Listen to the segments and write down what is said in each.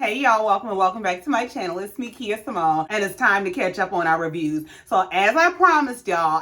Hey y'all, welcome back to my channel. It's me, Kia Simone, and it's time to catch up on our reviews. So as I promised y'all,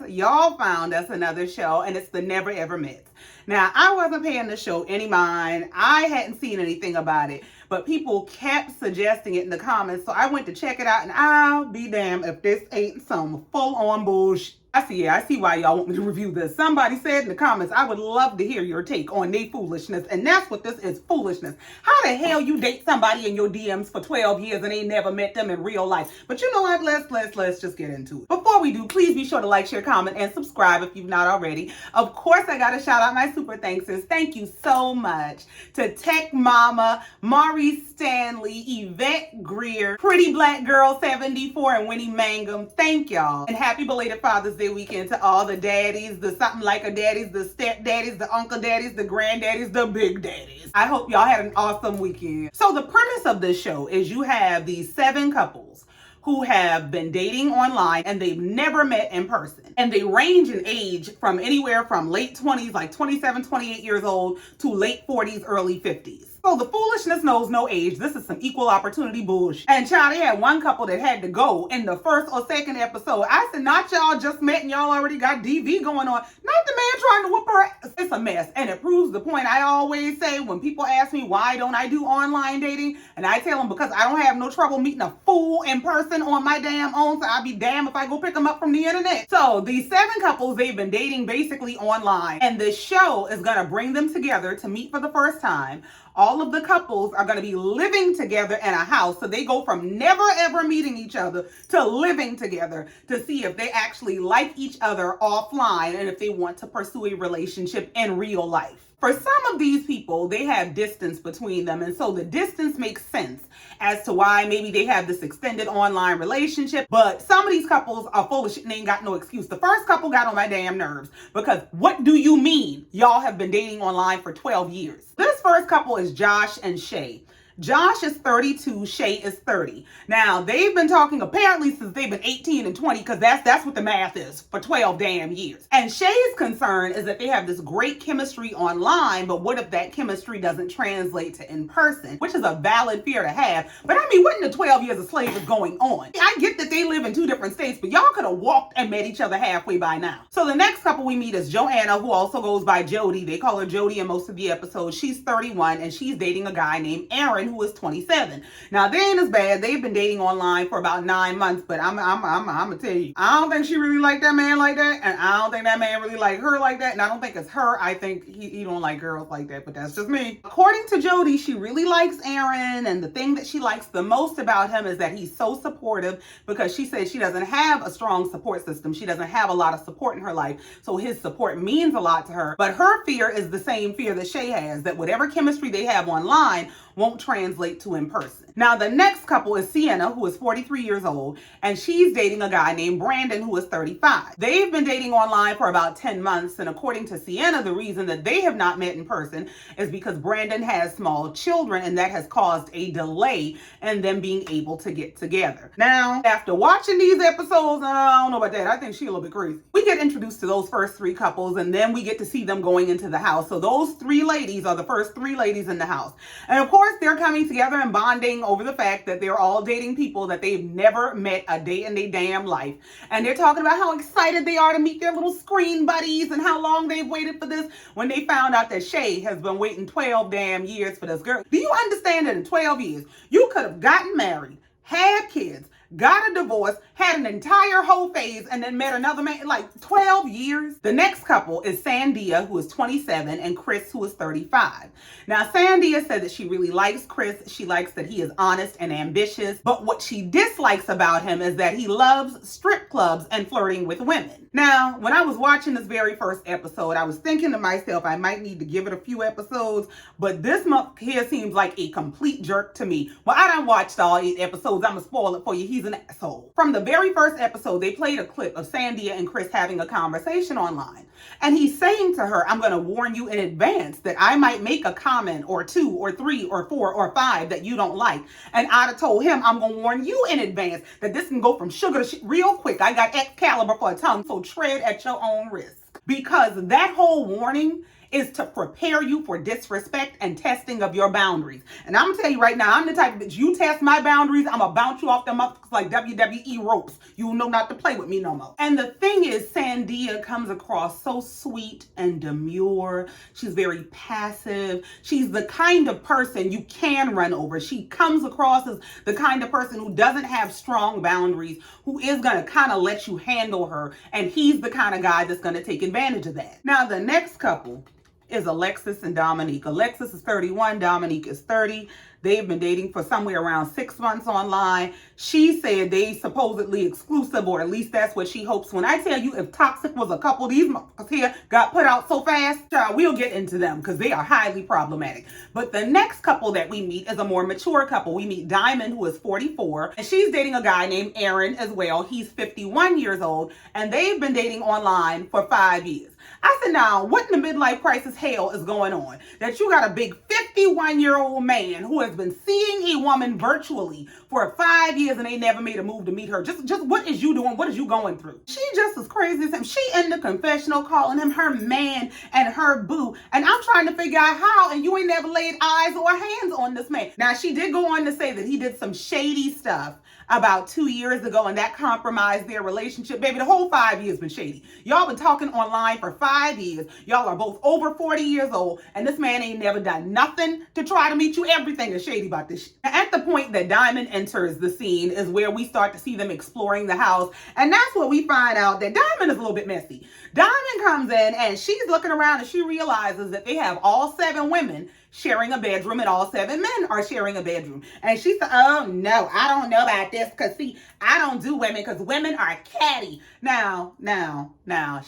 y'all found us another show, and it's the Never Ever Met. Now, I wasn't paying the show any mind. I hadn't seen anything about it, but people kept suggesting it in the comments, so I went to check it out, and I'll be damned if this ain't some full-on bullshit. I see why y'all want me to review this. Somebody said in the comments, I would love to hear your take on their foolishness. And that's what this is, foolishness. How the hell you date somebody in your DMs for 12 years and ain't never met them in real life? But you know what? Let's just get into it. Before we do, please be sure to like, share, comment, and subscribe if you've not already. Of course, I got to shout out my super thankses. Thank you so much to Tech Mama, Mari Stanley, Yvette Greer, Pretty Black Girl 74, and Winnie Mangum. Thank y'all. And happy belated Father's Day weekend to all the daddies, the something like a daddies, the step daddies, the uncle daddies, the granddaddies, the big daddies. I hope y'all had an awesome weekend. So the premise of this show is you have these 7 couples who have been dating online and they've never met in person. And they range in age from anywhere from late 20s, like 27, 28 years old, to late 40s, early 50s. So the foolishness knows no age. This is some equal opportunity bullshit. And child, they had one couple that had to go in the first or second episode. I said, not y'all just met and y'all already got DV going on. Not the man trying to whoop her ass. It's a mess. And it proves the point I always say when people ask me why don't I do online dating? And I tell them because I don't have no trouble meeting a fool in person on my damn own. So I'll be damned if I go pick them up from the internet. So these 7 couples, they've been dating basically online. And this show is going to bring them together to meet for the first time. All of the couples are going to be living together in a house. So they go from never ever meeting each other to living together to see if they actually like each other offline and if they want to pursue a relationship in real life. For some of these people, they have distance between them. And so the distance makes sense as to why maybe they have this extended online relationship. But some of these couples are full of shit and they ain't got no excuse. The first couple got on my damn nerves because what do you mean y'all have been dating online for 12 years? This first couple is Josh and Shay. Josh is 32, Shay is 30. Now, they've been talking apparently since they've been 18 and 20 because that's what the math is for 12 damn years. And Shay's concern is that they have this great chemistry online, but what if that chemistry doesn't translate to in person, which is a valid fear to have. But I mean, what in the 12 years of slave is going on? I get that they live in 2 different states, but y'all could have walked and met each other halfway by now. So the next couple we meet is Joanna, who also goes by Jody. They call her Jody in most of the episodes. She's 31 and she's dating a guy named Aaron, who is 27. Now, they ain't as bad. They've been dating online for about 9 months, but I'm gonna tell you, I don't think she really liked that man like that, and I don't think that man really liked her like that, and I don't think it's her. I think he don't like girls like that, but that's just me. According to Jody, she really likes Aaron, and the thing that she likes the most about him is that he's so supportive because she says she doesn't have a strong support system. She doesn't have a lot of support in her life, so his support means a lot to her. But her fear is the same fear that Shay has, that whatever chemistry they have online won't translate to in person. Now, the next couple is Sienna, who is 43 years old, and she's dating a guy named Brandon, who is 35. They've been dating online for about 10 months, and according to Sienna, the reason that they have not met in person is because Brandon has small children, and that has caused a delay in them being able to get together. Now, after watching these episodes, I don't know about that. I think she's a little bit crazy. We get introduced to those first 3 couples, and then we get to see them going into the house. So those 3 ladies are the first 3 ladies in the house. And of course, they're coming together and bonding over the fact that they're all dating people that they've never met a day in their damn life. And they're talking about how excited they are to meet their little screen buddies and how long they've waited for this when they found out that Shay has been waiting 12 damn years for this girl. Do you understand that in 12 years, you could have gotten married, had kids, got a divorce, had an entire whole phase, and then met another man? Like 12 years. The next couple is Sandia, who is 27, and Chris, who is 35. Now, Sandia said that she really likes Chris. She likes that he is honest and ambitious, but what she dislikes about him is that he loves strip clubs and flirting with women. Now, when I was watching this very first episode, I was thinking to myself, I might need to give it a few episodes, but this month here seems like a complete jerk to me. Well, I done watched all 8 episodes. I'm gonna spoil it for you. He's an asshole. From the very first episode, they played a clip of Sandia and Chris having a conversation online. And he's saying to her, I'm going to warn you in advance that I might make a comment or 2 or 3 or 4 or 5 that you don't like. And I'd have told him, I'm going to warn you in advance that this can go from sugar to shit real quick. I got Excalibur for a tongue, so tread at your own risk. Because that whole warning is to prepare you for disrespect and testing of your boundaries. And I'm gonna tell you right now, I'm the type of bitch, you test my boundaries, I'm gonna bounce you off the motherfuckers like WWE ropes. You know not to play with me no more. And the thing is, Sandia comes across so sweet and demure. She's very passive. She's the kind of person you can run over. She comes across as the kind of person who doesn't have strong boundaries, who is gonna kind of let you handle her, and he's the kind of guy that's gonna take advantage of that. Now, the next couple is Alexis and Dominique. Alexis is 31, Dominique is 30. They've been dating for somewhere around 6 months online. She said they supposedly exclusive, or at least that's what she hopes. When I tell you, if toxic was a couple, these motherfuckers here got put out so fast, child, we'll get into them because they are highly problematic. But the next couple that we meet is a more mature couple. We meet Diamond, who is 44, and she's dating a guy named Aaron as well. He's 51 years old, and they've been dating online for 5 years. I said, now, what in the midlife crisis hell is going on? That you got a big 51-year-old man who has been seeing a woman virtually for 5 years and they never made a move to meet her. Just what is you doing? What is you going through? She just as crazy as him. She in the confessional calling him her man and her boo. And I'm trying to figure out how, and you ain't never laid eyes or hands on this man. Now, she did go on to say that he did some shady stuff about 2 years ago, and that compromised their relationship. Baby, the whole 5 years been shady. Y'all been talking online for 5 years. Y'all are both over 40 years old, and this man ain't never done nothing to try to meet you. Everything is shady about this shit. At the point that Diamond enters the scene is where we start to see them exploring the house, and that's where we find out that Diamond is a little bit messy. Diamond comes in, and she's looking around, and she realizes that they have all 7 women sharing a bedroom and all 7 men are sharing a bedroom. And she said, oh no, I don't know about this, because see, I don't do women because women are catty. Now,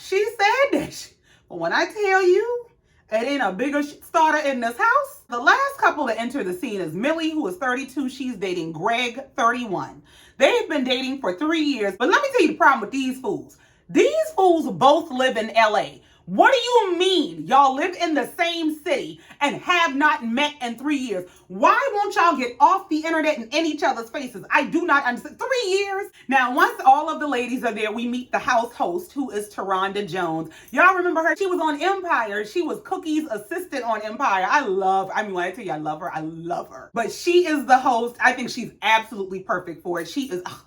she said this, but when I tell you, it ain't a bigger starter in this house. The last couple to enter the scene is Millie, who is 32. She's dating Greg, 31. They've been dating for 3 years, but let me tell you the problem with these fools. These fools both live in LA. What do you mean y'all live in the same city and have not met in 3 years? Why won't y'all get off the internet and in each other's faces? I do not understand. 3 years? Now, once all of the ladies are there, we meet the house host, who is Taronda Jones. Y'all remember her? She was on Empire. She was Cookie's assistant on Empire. When I tell you I love her, I love her. But she is the host. I think she's absolutely perfect for it. She is, I love her.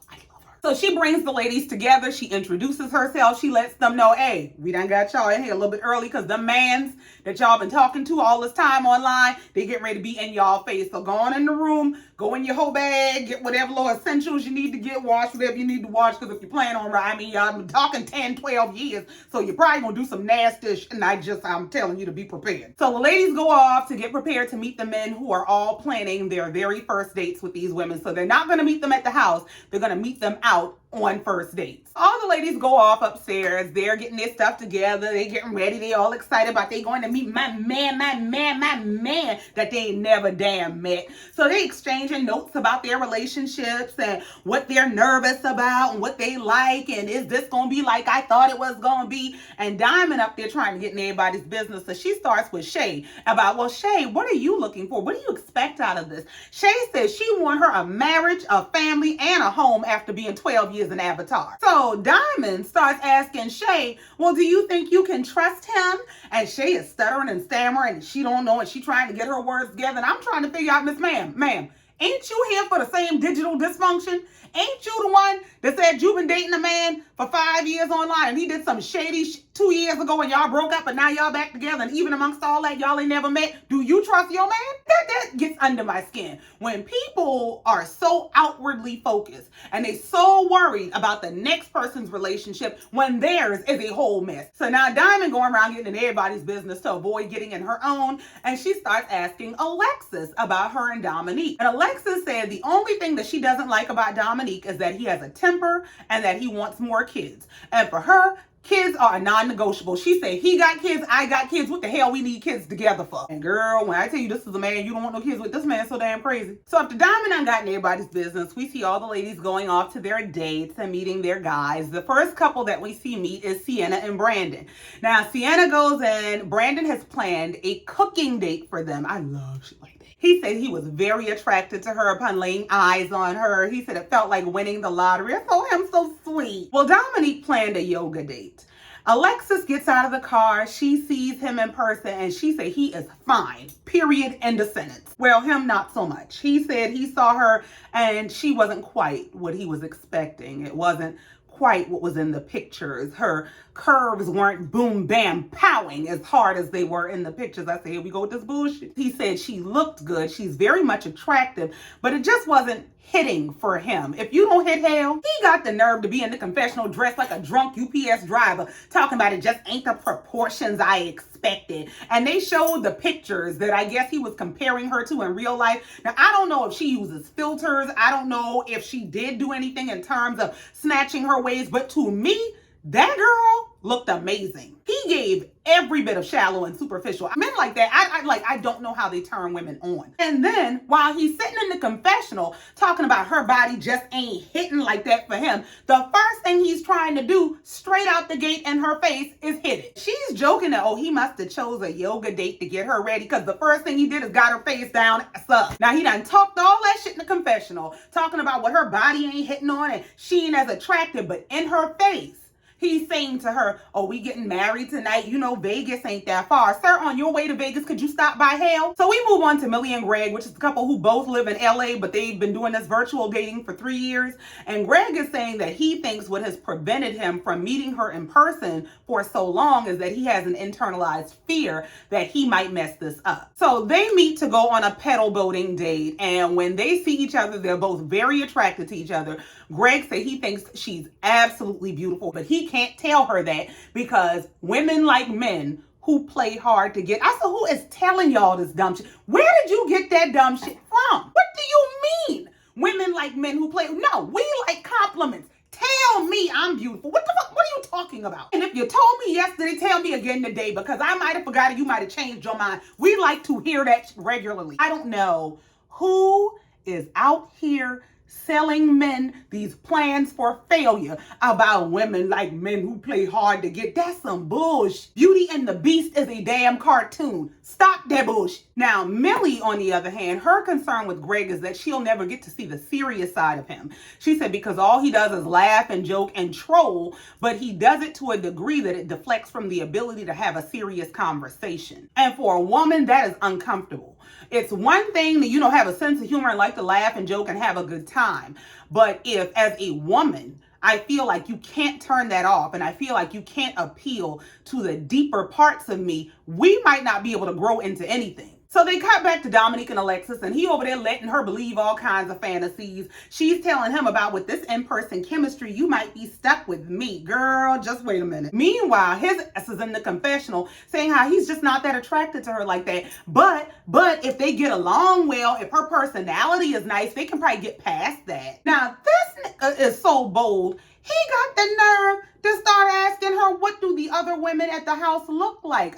So she brings the ladies together. She introduces herself. She lets them know, hey, we done got y'all in here a little bit early because the mans that y'all been talking to all this time online, they get ready to be in y'all face. So go on in the room, go in your whole bag, get whatever little essentials you need to get, wash whatever you need to wash, because if you plan on, y'all been talking 10, 12 years, so you're probably going to do some nasty shit, and I'm telling you to be prepared. So the ladies go off to get prepared to meet the men who are all planning their very first dates with these women. So they're not going to meet them at the house. They're going to meet them out on first dates. All the ladies go off upstairs. They're getting their stuff together. They getting ready. They all excited about they going to meet my man that they ain't never damn met. So they exchanging notes about their relationships and what they're nervous about and what they like, and is this gonna be like I thought it was gonna be? And Diamond up there trying to get in everybody's business. So she starts with Shay about, well, Shay, what are you looking for? What do you expect out of this? Shay says she want her a marriage, a family, and a home after being 12 years in Avatar. So Diamond starts asking Shay, well, do you think you can trust him? And Shay is stuttering and stammering, and she don't know, and she trying to get her words together. And I'm trying to figure out, Miss Ma'am, ain't you here for the same digital dysfunction? Ain't you the one that said you've been dating a man for 5 years online and he did some shady 2 years ago and y'all broke up and now y'all back together, and even amongst all that, y'all ain't never met? Do you trust your man? That gets under my skin. When people are so outwardly focused and they so worried about the next person's relationship when theirs is a whole mess. So now Diamond going around getting in everybody's business to avoid getting in her own, and she starts asking Alexis about her and Dominique. And Alexis said the only thing that she doesn't like about Dominique is that he has a temper and that he wants more kids. And for her, kids are a non-negotiable. She said, he got kids, I got kids. What the hell we need kids together for? And girl, when I tell you this is a man you don't want no kids with, this man's so damn crazy. So after Diamond done got in everybody's business, we see all the ladies going off to their dates and meeting their guys. The first couple that we see meet is Sienna and Brandon. Now, Sienna goes in. Brandon has planned a cooking date for them. I love shit like that. He said he was very attracted to her upon laying eyes on her. He said it felt like winning the lottery. I told him so sweet. Well, Dominique planned a yoga date. Alexis gets out of the car. She sees him in person and she said he is fine. Period. End of sentence. Well, him not so much. He said he saw her and she wasn't quite what he was expecting. It wasn't quite what was in the pictures. Her curves weren't boom, bam, powing as hard as they were in the pictures. I said, here we go with this bullshit. He said she looked good. She's very much attractive, but it just wasn't hitting for him. If you don't hit hell, he got the nerve to be in the confessional dressed like a drunk UPS driver, talking about it just ain't the proportions I expected. And they showed the pictures that I guess he was comparing her to in real life. Now, I don't know if she uses filters. I don't know if she did do anything in terms of snatching her waist, but to me, that girl looked amazing. He gave every bit of shallow and superficial. Men like that, I don't know how they turn women on. And then while he's sitting in the confessional talking about her body just ain't hitting like that for him, the first thing he's trying to do straight out the gate in her face is hit it. She's joking that, oh, he must have chose a yoga date to get her ready because the first thing he did is got her face down. Up. Now he done talked all that shit in the confessional, talking about what her body ain't hitting on and she ain't as attractive, but in her face, he's saying to her, oh, we getting married tonight. You know, Vegas ain't that far. Sir, on your way to Vegas, could you stop by hell? So we move on to Millie and Greg, which is a couple who both live in LA, but they've been doing this virtual dating for 3 years. And Greg is saying that he thinks what has prevented him from meeting her in person for so long is that he has an internalized fear that he might mess this up. So they meet to go on a pedal boating date. And when they see each other, they're both very attracted to each other. Greg said he thinks she's absolutely beautiful, but he can't tell her that because women like men who play hard to get. I said, who is telling y'all this dumb shit? Where did you get that dumb shit from? What do you mean? Women like men who play. No, we like compliments. Tell me I'm beautiful. What the fuck? What are you talking about? And if you told me yesterday, tell me again today because I might have forgot it. You might have changed your mind. We like to hear that regularly. I don't know who is out here selling men these plans for failure about women like men who play hard to get. That's some bullshit. Beauty and the Beast is a damn cartoon. Stop that bullshit. Now, Millie, on the other hand, her concern with Greg is that she'll never get to see the serious side of him. She said because all he does is laugh and joke and troll, but he does it to a degree that it deflects from the ability to have a serious conversation. And for a woman, that is uncomfortable. It's one thing to, have a sense of humor and like to laugh and joke and have a good time. But if, as a woman, I feel like you can't turn that off and I feel like you can't appeal to the deeper parts of me, we might not be able to grow into anything. So they cut back to Dominique and Alexis, and he over there letting her believe all kinds of fantasies. She's telling him about with this in-person chemistry, you might be stuck with me. Girl, just wait a minute. Meanwhile, his ass is in the confessional saying how he's just not that attracted to her like that. But if they get along well, if her personality is nice, they can probably get past that. Now, this nigga is so bold. He got the nerve to start asking her, what do the other women at the house look like?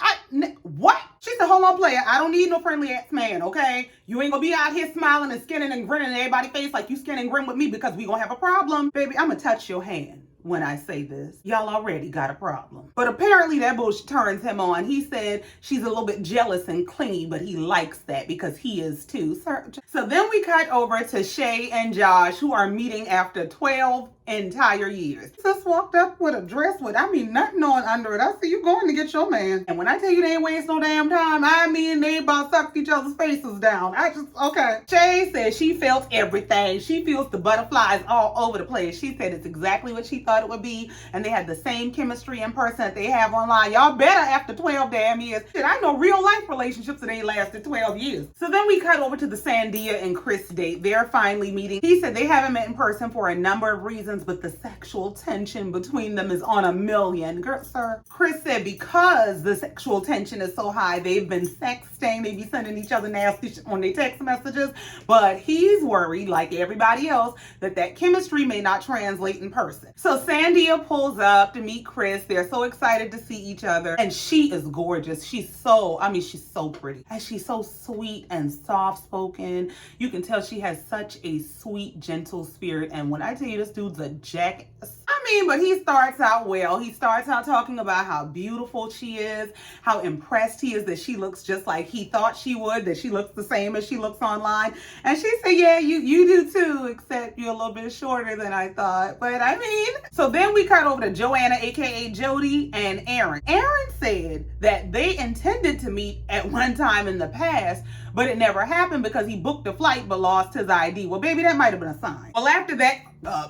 What? She said, hold on, player. I don't need no friendly ass man, okay? You ain't gonna be out here smiling and skinning and grinning in everybody's face like you skin and grin with me because we gonna have a problem. Baby, I'm gonna touch your hand when I say this. Y'all already got a problem. But apparently that bullshit turns him on. He said she's a little bit jealous and clingy, but he likes that because he is too. So then we cut over to Shay and Josh, who are meeting after 12 entire years. Just walked up with a dress with, nothing on under it. I see you going to get your man. And when I tell you they ain't waste no damn time, they about sucked each other's faces down. Okay. Shay said she felt everything. She feels the butterflies all over the place. She said it's exactly what she thought it would be. And they had the same chemistry in person that they have online. Y'all better after 12 damn years. Shit, I know real life relationships that ain't lasted 12 years. So then we cut over to the Sandia and Chris date. They're finally meeting. He said they haven't met in person for a number of reasons, but the sexual tension between them is on a million. Girl, sir. Chris said because the sexual tension is so high, they've been sexting, they be sending each other nasty shit on their text messages, but he's worried, like everybody else, that chemistry may not translate in person. So Sandia pulls up to meet Chris. They're so excited to see each other, and she is gorgeous. She's so pretty, and she's so sweet and soft-spoken. You can tell she has such a sweet, gentle spirit, and when I tell you this dude's a jackass, mean, but he starts out well. He starts out talking about how beautiful she is, how impressed he is that she looks just like he thought she would, that she looks the same as she looks online. And she said, yeah, you do too, except you're a little bit shorter than I thought. But I mean, so then we cut over to Joanna, aka Jody, and Aaron. Aaron said that they intended to meet at one time in the past, but it never happened because he booked a flight but lost his ID. Well, baby, that might have been a sign. Well, after that,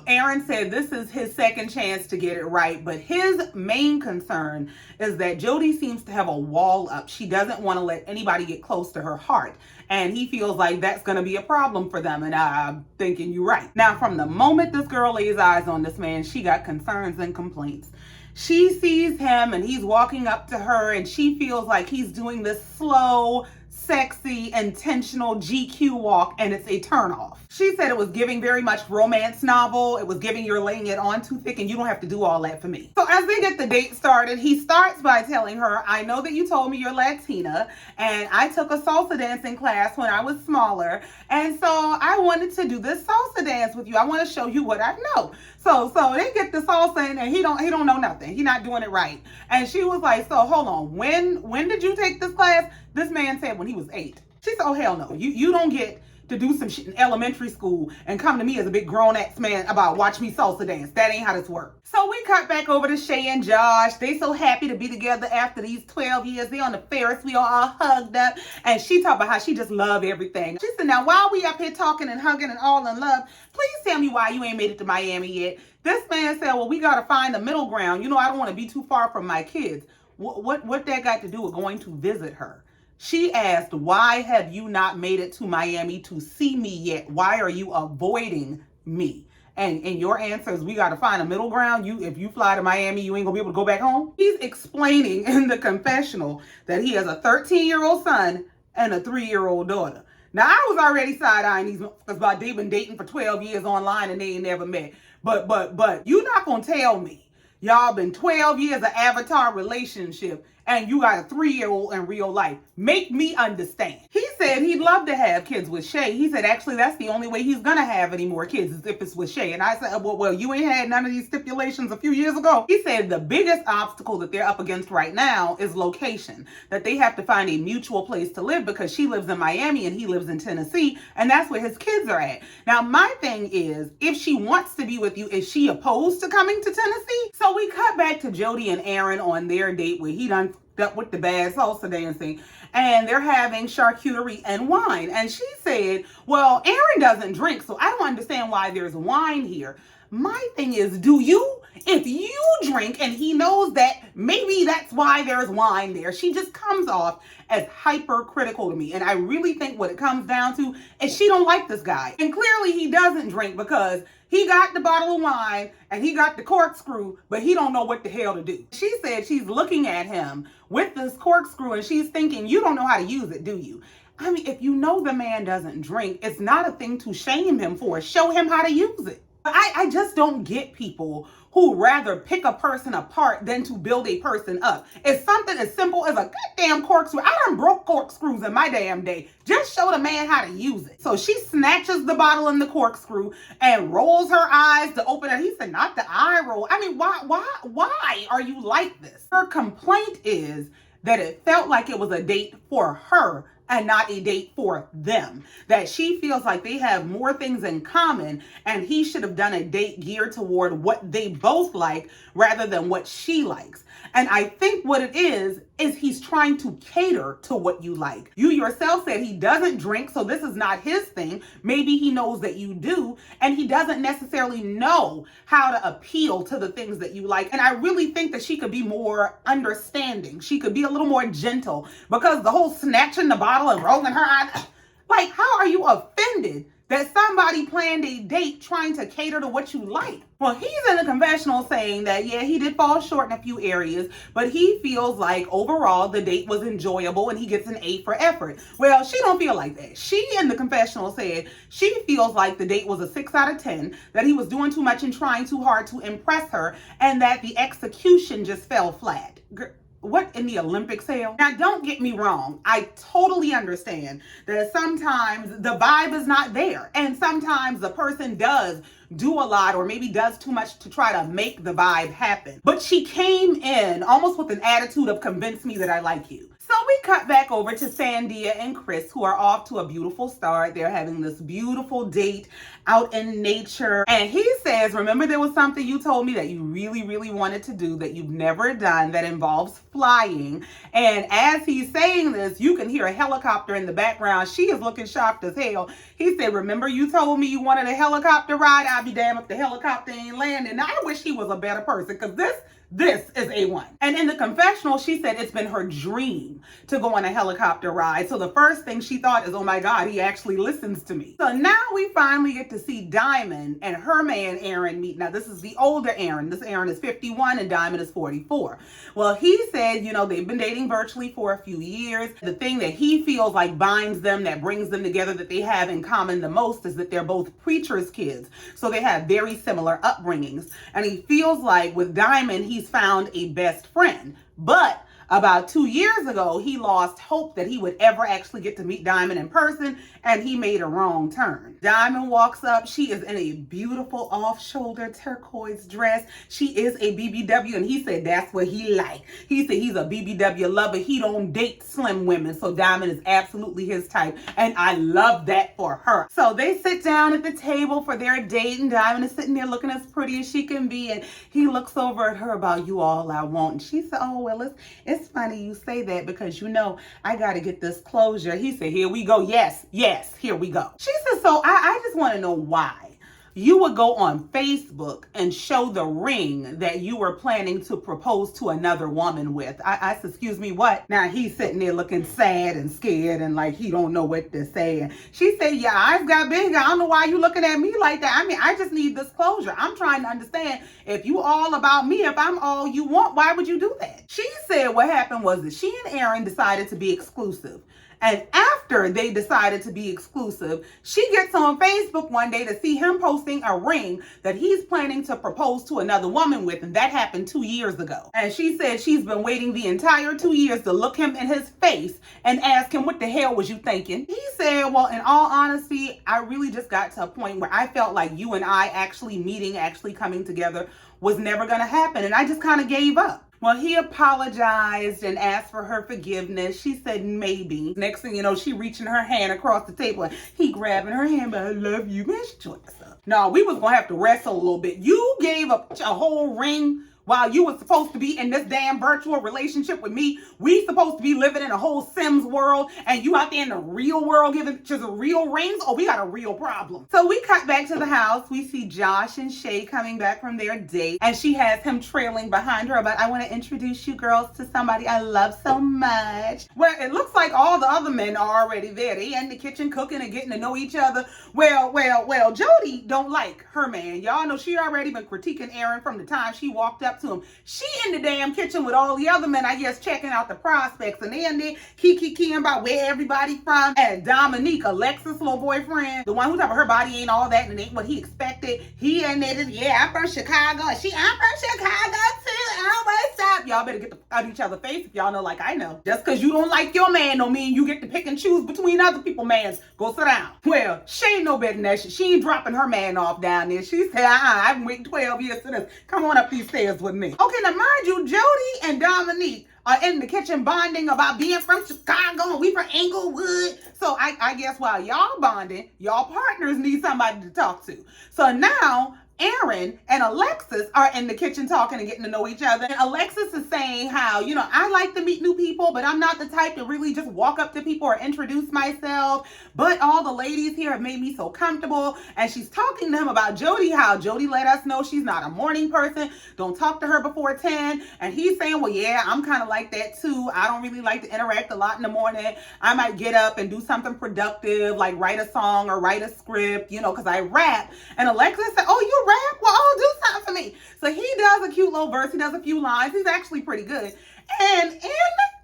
Aaron said this is his second chance to get it right, but his main concern is that Jody seems to have a wall up. She doesn't want to let anybody get close to her heart, and he feels like that's going to be a problem for them, and I'm thinking you're right. Now, from the moment this girl lays eyes on this man, she got concerns and complaints. She sees him and he's walking up to her, and she feels like he's doing this slow, sexy, intentional GQ walk, and it's a turnoff. She said it was giving very much romance novel. It was giving you're laying it on too thick and you don't have to do all that for me. So as they get the date started, he starts by telling her, I know that you told me you're Latina, and I took a salsa dancing class when I was smaller, and so I wanted to do this salsa dance with you. I want to show you what I know. So they get the salsa in, and he don't know nothing. He's not doing it right. And she was like, so hold on, when did you take this class? This man said when he was 8. She said, oh hell no, you don't get to do some shit in elementary school and come to me as a big grown-ass man about watch me salsa dance. That ain't how this works. So we cut back over to Shay and Josh. They so happy to be together after these 12 years. They on the Ferris wheel all hugged up. And she talked about how she just love everything. She said, now while we up here talking and hugging and all in love, please tell me why you ain't made it to Miami yet. This man said, well, we got to find a middle ground. You know, I don't want to be too far from my kids. What that got to do with going to visit her? She asked, why have you not made it to Miami to see me yet? Why are you avoiding me? And your answer is, we got to find a middle ground. If you fly to Miami, you ain't gonna be able to go back home. He's explaining in the confessional that he has a 13-year-old son and a 3-year-old daughter. Now, I was already side-eyeing these motherfuckers about they've been dating for 12 years online and they ain't never met. But you not gonna tell me y'all been 12 years of avatar relationship and you got a 3-year-old in real life. Make me understand. He said he'd love to have kids with Shay. He said, actually, that's the only way he's gonna have any more kids is if it's with Shay. And I said, well, you ain't had none of these stipulations a few years ago. He said the biggest obstacle that they're up against right now is location, that they have to find a mutual place to live because she lives in Miami and he lives in Tennessee, and that's where his kids are at. Now, my thing is, if she wants to be with you, is she opposed to coming to Tennessee? So we cut back to Jody and Aaron on their date where he done up with the bad salsa dancing, and they're having charcuterie and wine. And she said, well, Aaron doesn't drink, so I don't understand why there's wine here. My thing is, do you? If you drink and he knows that, maybe that's why there's wine there. She just comes off as hypercritical to me. And I really think what it comes down to is she don't like this guy. And clearly he doesn't drink because he got the bottle of wine and he got the corkscrew, but he don't know what the hell to do. She said she's looking at him with this corkscrew and she's thinking, you don't know how to use it, do you? I mean, if you know the man doesn't drink, it's not a thing to shame him for. Show him how to use it. I just don't get people who rather pick a person apart than to build a person up. It's something as simple as a goddamn corkscrew. I done broke corkscrews in my damn day. Just show the man how to use it. So she snatches the bottle and the corkscrew and rolls her eyes to open it. He said, not the eye roll. I mean, why are you like this? Her complaint is that it felt like it was a date for her and not a date for them. That she feels like they have more things in common and he should have done a date geared toward what they both like rather than what she likes. And I think what it is he's trying to cater to what you like. You yourself said he doesn't drink, so this is not his thing. Maybe he knows that you do, and he doesn't necessarily know how to appeal to the things that you like. And I really think that she could be more understanding. She could be a little more gentle, because the whole snatching the bottle and rolling her eyes, like, how are you offended that somebody planned a date trying to cater to what you like? Well, he's in the confessional saying that, yeah, he did fall short in a few areas, but he feels like overall the date was enjoyable and he gets an A for effort. Well, she don't feel like that. She in the confessional said she feels like the date was a 6 out of 10, that he was doing too much and trying too hard to impress her, and that the execution just fell flat. what in the Olympics hell? Now, don't get me wrong. I totally understand that sometimes the vibe is not there. And sometimes the person does do a lot or maybe does too much to try to make the vibe happen. But she came in almost with an attitude of convince me that I like you. So we cut back over to Sandia and Chris, who are off to a beautiful start. They're having this beautiful date out in nature. And he says, remember there was something you told me that you really, really wanted to do that you've never done that involves flying. And as he's saying this, you can hear a helicopter in the background. She is looking shocked as hell. He said, remember you told me you wanted a helicopter ride? I'll be damned if the helicopter ain't landing. Now, I wish he was a better person because this is A1. And in the confessional, she said it's been her dream to go on a helicopter ride. So the first thing she thought is, oh my God, he actually listens to me. So now we finally get to see Diamond and her man Aaron meet. Now this is the older Aaron. This Aaron is 51 and Diamond is 44. Well, he said, they've been dating virtually for a few years. The thing that he feels like binds them, that brings them together, that they have in common the most is that they're both preachers' kids. So they have very similar upbringings. And he feels like with Diamond, he's found a best friend. But about 2 years ago, he lost hope that he would ever actually get to meet Diamond in person, and he made a wrong turn. Diamond walks up. She is in a beautiful off-shoulder turquoise dress. She is a BBW, and he said that's what he like. He said he's a BBW lover. He don't date slim women, so Diamond is absolutely his type, and I love that for her. So they sit down at the table for their date, and Diamond is sitting there looking as pretty as she can be, and he looks over at her about you all I want, and she said, oh, well, it's funny you say that because I got to get this closure. He said, here we go. Yes, here we go. She said, so I just want to know why you would go on Facebook and show the ring that you were planning to propose to another woman with. I said, excuse me, what? Now he's sitting there looking sad and scared and like he don't know what to say. And she said, your eyes got big. I don't know why you looking at me like that. I mean, I just need this closure. I'm trying to understand if you all about me, if I'm all you want, why would you do that? She said what happened was that she and Aaron decided to be exclusive. And after they decided to be exclusive, she gets on Facebook one day to see him posting a ring that he's planning to propose to another woman with. And that happened 2 years ago. And she said she's been waiting the entire 2 years to look him in his face and ask him, what the hell was you thinking? He said, well, in all honesty, I really just got to a point where I felt like you and I actually meeting, actually coming together was never going to happen. And I just kind of gave up. Well, he apologized and asked for her forgiveness. She said maybe. Next thing you know, she reaching her hand across the table and he grabbing her hand, but I love you, man. She joined us up. No, we was going to have to wrestle a little bit. You gave up a whole ring while you were supposed to be in this damn virtual relationship with me. We supposed to be living in a whole Sims world, and you out there in the real world giving just real rings? Oh, we got a real problem. So we cut back to the house. We see Josh and Shay coming back from their date, and she has him trailing behind her, but I want to introduce you girls to somebody I love so much. Well, it looks like all the other men are already there. They in the kitchen cooking and getting to know each other. Well, Jody don't like her man. Y'all know she already been critiquing Aaron from the time she walked up to him. She in the damn kitchen with all the other men, I guess, checking out the prospects, and then they keying about where everybody from. And Dominique, Alexis' little boyfriend, the one who thought her body ain't all that and it ain't what he expected. He admitted, yeah, I'm from Chicago. And I'm from Chicago too. What's up? Y'all better get out of each other's face if y'all know like I know. Just because you don't like your man don't mean you get to pick and choose between other people's mans. Go sit down. Well, she ain't no better than that shit. She ain't dropping her man off down there. She said, I've been waiting 12 years for this. Come on up these stairs with me. Okay, now mind you, Jody and Dominique are in the kitchen bonding about being from Chicago and we from Englewood. So I guess while y'all bonding, y'all partners need somebody to talk to. So now Aaron and Alexis are in the kitchen talking and getting to know each other. And Alexis is saying how, I like to meet new people, but I'm not the type to really just walk up to people or introduce myself. But all the ladies here have made me so comfortable. And she's talking to him about Jody, how Jody let us know she's not a morning person. Don't talk to her before 10. And he's saying, well, yeah, I'm kind of like that too. I don't really like to interact a lot in the morning. I might get up and do something productive, like write a song or write a script, because I rap. And Alexis said, oh, you rap? Well, do something for me. So he does a cute little verse. He does a few lines. He's actually pretty good. And in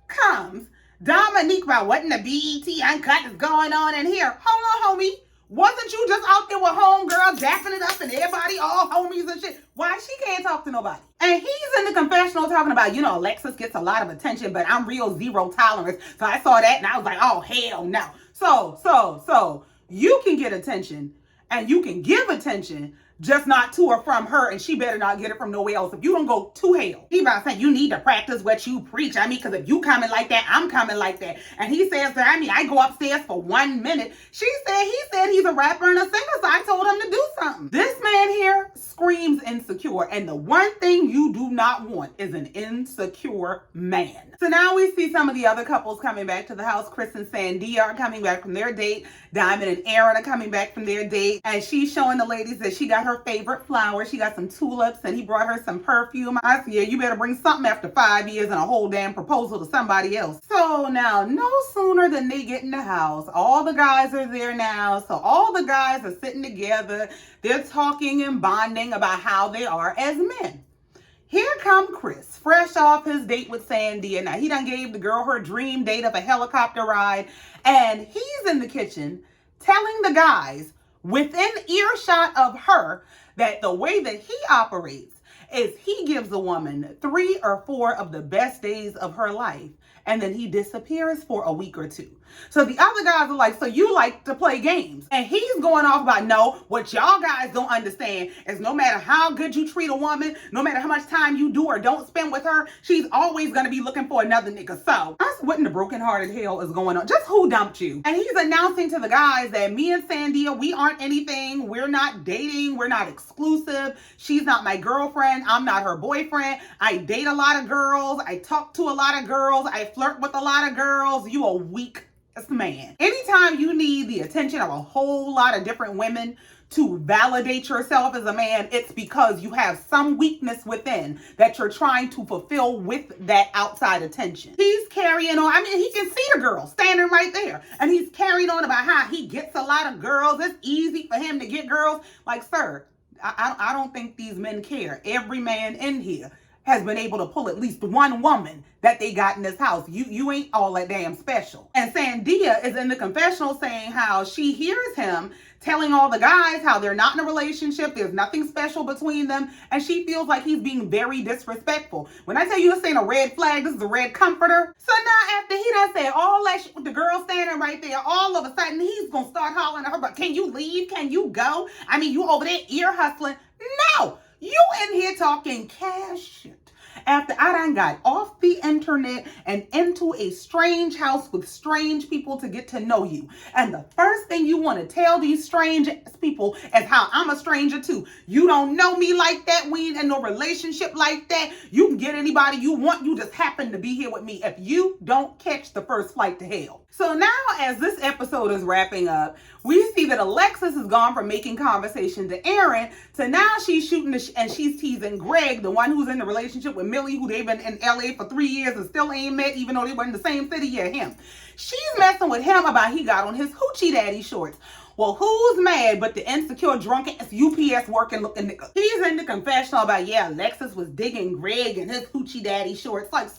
comes Dominique about what in the BET Uncut is going on in here. Hold on, homie. Wasn't you just out there with homegirl, dapping it up and everybody all homies and shit. Why she can't talk to nobody? And he's in the confessional talking about, Alexis gets a lot of attention, but I'm real zero tolerance. So I saw that and I was like, oh, hell no. So you can get attention and you can give attention, just not to or from her, and she better not get it from nowhere else. If you don't go to hell, he about saying you need to practice what you preach. Because if you coming like that, I'm coming like that. And he says that, I go upstairs for 1 minute. He said he's a rapper and a singer, so I told him to do something. This man here screams insecure, and the one thing you do not want is an insecure man. So now we see some of the other couples coming back to the house. Chris and Sandia are coming back from their date. Diamond and Aaron are coming back from their date, and she's showing the ladies that she got her favorite flower. She got some tulips, and he brought her some perfume. I said, yeah, you better bring something after 5 years and a whole damn proposal to somebody else. So now, no sooner than they get in the house, all the guys are there now. So all the guys are sitting together. They're talking and bonding about how they are as men. Here come Chris, fresh off his date with Sandia. Now, he done gave the girl her dream date of a helicopter ride, and he's in the kitchen telling the guys within earshot of her that the way that he operates is he gives a woman 3 or 4 of the best days of her life, and then he disappears for a week or 2. So the other guys are like, so you like to play games. And he's going off about, no, what y'all guys don't understand is no matter how good you treat a woman, no matter how much time you do or don't spend with her, she's always going to be looking for another nigga. So that's what in the brokenhearted hell is going on. Just who dumped you? And he's announcing to the guys that me and Sandia, we aren't anything. We're not dating. We're not exclusive. She's not my girlfriend. I'm not her boyfriend. I date a lot of girls. I talk to a lot of girls. I flirt with a lot of girls. You a weak man. Anytime you need the attention of a whole lot of different women to validate yourself as a man, it's because you have some weakness within that you're trying to fulfill with that outside attention. He's carrying on. He can see the girl standing right there, and he's carrying on about how he gets a lot of girls. It's easy for him to get girls. Like, sir, I don't think these men care. Every man in here has been able to pull at least one woman that they got in this house. You ain't all that damn special. And Sandia is in the confessional saying how she hears him telling all the guys how they're not in a relationship, there's nothing special between them, and she feels like he's being very disrespectful. When I tell you this ain't a red flag, this is a red comforter. So now after he done said all that shit with the girl standing right there, all of a sudden he's gonna start hollering at her, but can you leave? Can you go? You over there ear hustling. No! You in here talking cash shit. After I done got off the internet and into a strange house with strange people to get to know you. And the first thing you want to tell these strange people is how I'm a stranger too. You don't know me like that. We ain't in no relationship like that. You can get anybody you want. You just happen to be here with me if you don't catch the first flight to hell. So now as this episode is wrapping up, we see that Alexis has gone from making conversation to Aaron to now she's shooting and she's teasing Greg, the one who's in the relationship with Millie, who they've been in LA for 3 years and still ain't met, even though they were in the same city. Yeah, him. She's messing with him about he got on his hoochie daddy shorts. Well, who's mad but the insecure, drunken, UPS working looking nigga? He's in the confessional about, yeah, Alexis was digging Greg and his hoochie daddy shorts. Like,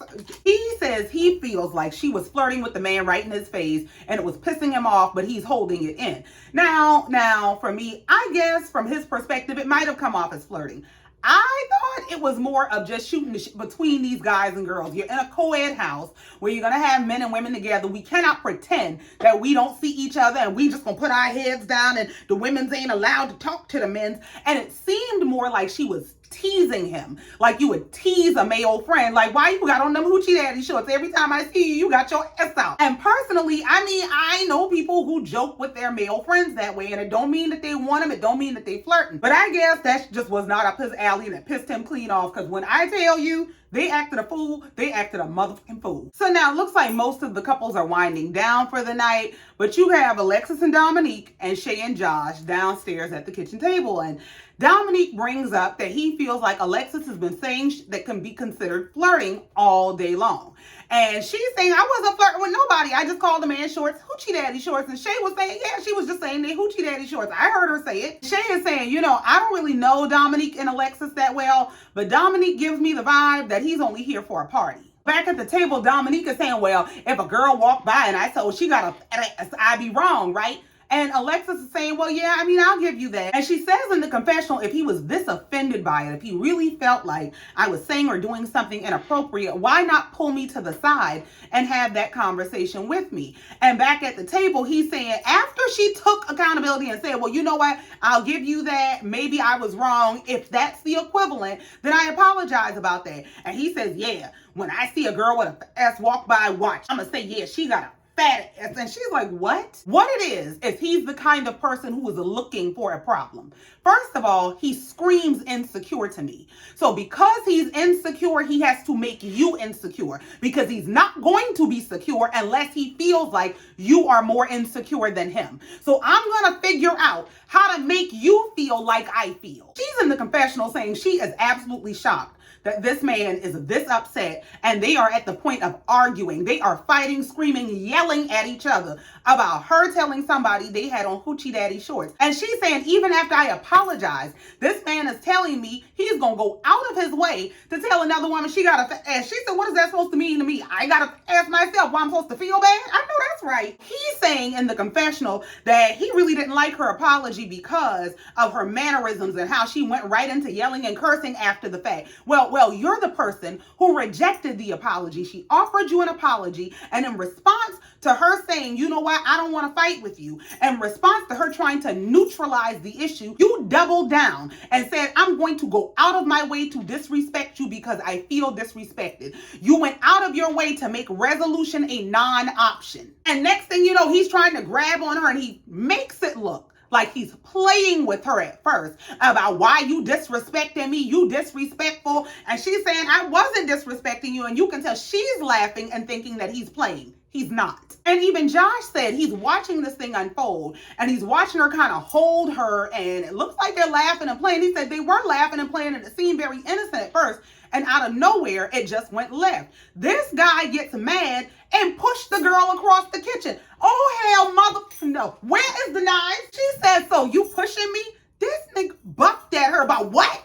he says he feels like she was flirting with the man right in his face and it was pissing him off, but he's holding it in. Now, for me, I guess from his perspective, it might have come off as flirting. I thought it was more of just shooting between these guys and girls. You're in a co-ed house where you're going to have men and women together. We cannot pretend that we don't see each other and we just going to put our heads down and the women's ain't allowed to talk to the men's. And it seemed more like she was teasing him, like you would tease a male friend. Like, why you got on them hoochie daddy shorts? Every time I see you, you got your ass out. And personally, I know people who joke with their male friends that way, and it don't mean that they want them. It don't mean that they flirting. But I guess that just was not up his alley, and it pissed him clean off. Because when I tell you, they acted a fool. They acted a motherfucking fool. So now it looks like most of the couples are winding down for the night, but you have Alexis and Dominique and Shay and Josh downstairs at the kitchen table. And Dominique brings up that he feels like Alexis has been saying that can be considered flirting all day long. And she's saying, I wasn't flirting with nobody. I just called the man shorts hoochie daddy shorts. And Shay was saying, yeah, she was just saying they hoochie daddy shorts. I heard her say it. Shay is saying, I don't really know Dominique and Alexis that well, but Dominique gives me the vibe that he's only here for a party. Back at the table, Dominique is saying, well, if a girl walked by and I told she got a, I'd be wrong, right? And Alexis is saying, well, yeah, I mean, I'll give you that. And she says in the confessional, if he was this offended by it, if he really felt like I was saying or doing something inappropriate, why not pull me to the side and have that conversation with me? And back at the table, he's saying, after she took accountability and said, well, you know what? I'll give you that. Maybe I was wrong. If that's the equivalent, then I apologize about that. And he says, yeah, when I see a girl with a ass walk by, watch, I'm going to say, yeah, she got a fat ass. And she's like, what? What it is he's the kind of person who is looking for a problem. First of all, he screams insecure to me. So because he's insecure, he has to make you insecure, because he's not going to be secure unless he feels like you are more insecure than him. So I'm going to figure out how to make you feel like I feel. She's in the confessional saying she is absolutely shocked that this man is this upset, and they are at the point of arguing. They are fighting, screaming, yelling at each other about her telling somebody they had on hoochie daddy shorts. And she's saying, even after I apologize, this man is telling me he's gonna go out of his way to tell another woman she got a ass. She said, what is that supposed to mean to me? I gotta ask myself why I'm supposed to feel bad? I know that's right. He's saying in the confessional that he really didn't like her apology because of her mannerisms and how she went right into yelling and cursing after the fact. Well, you're the person who rejected the apology. She offered you an apology, and in response to her saying, you know what, I don't want to fight with you, in response to her trying to neutralize the issue, you doubled down and said, I'm going to go out of my way to disrespect you because I feel disrespected. You went out of your way to make resolution a non-option. And next thing you know, he's trying to grab on her, and he makes it look like he's playing with her at first about why you disrespecting me, you disrespectful. And she's saying, I wasn't disrespecting you. And you can tell she's laughing and thinking that he's playing. He's not. And even Josh said he's watching this thing unfold, and he's watching her kind of hold her, and it looks like they're laughing and playing. He said they were laughing and playing, and it seemed very innocent at first, and out of nowhere, it just went left. This guy gets mad and pushed the girl across the kitchen. Oh, hell, mother, no. Where is the knife? She said, so you pushing me? This nigga bucked at her about what?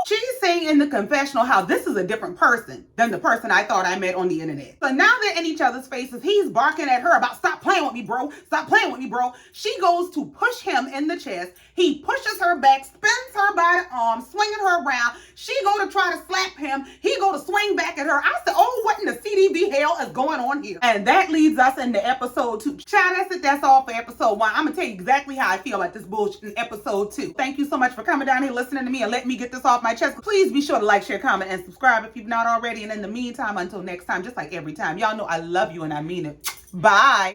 She's saying in the confessional how this is a different person than the person I thought I met on the internet. So now they're in each other's faces. He's barking at her about, stop playing with me, bro. Stop playing with me, bro. She goes to push him in the chest. He pushes her back, spins her by the arm, swinging her around. She go to try to slap him. He go to swing back at her. I said, oh, what in the CDB hell is going on here? And that leads us into episode 2. Child, that's it. That's all for episode 1. I'm going to tell you exactly how I feel about this bullshit in episode 2. Thank you so much for coming down here, listening to me, and letting me get this off my chest. Please be sure to like, share, comment, and subscribe if you've not already. And in the meantime, until next time, just like every time, y'all know I love you and I mean it. Bye.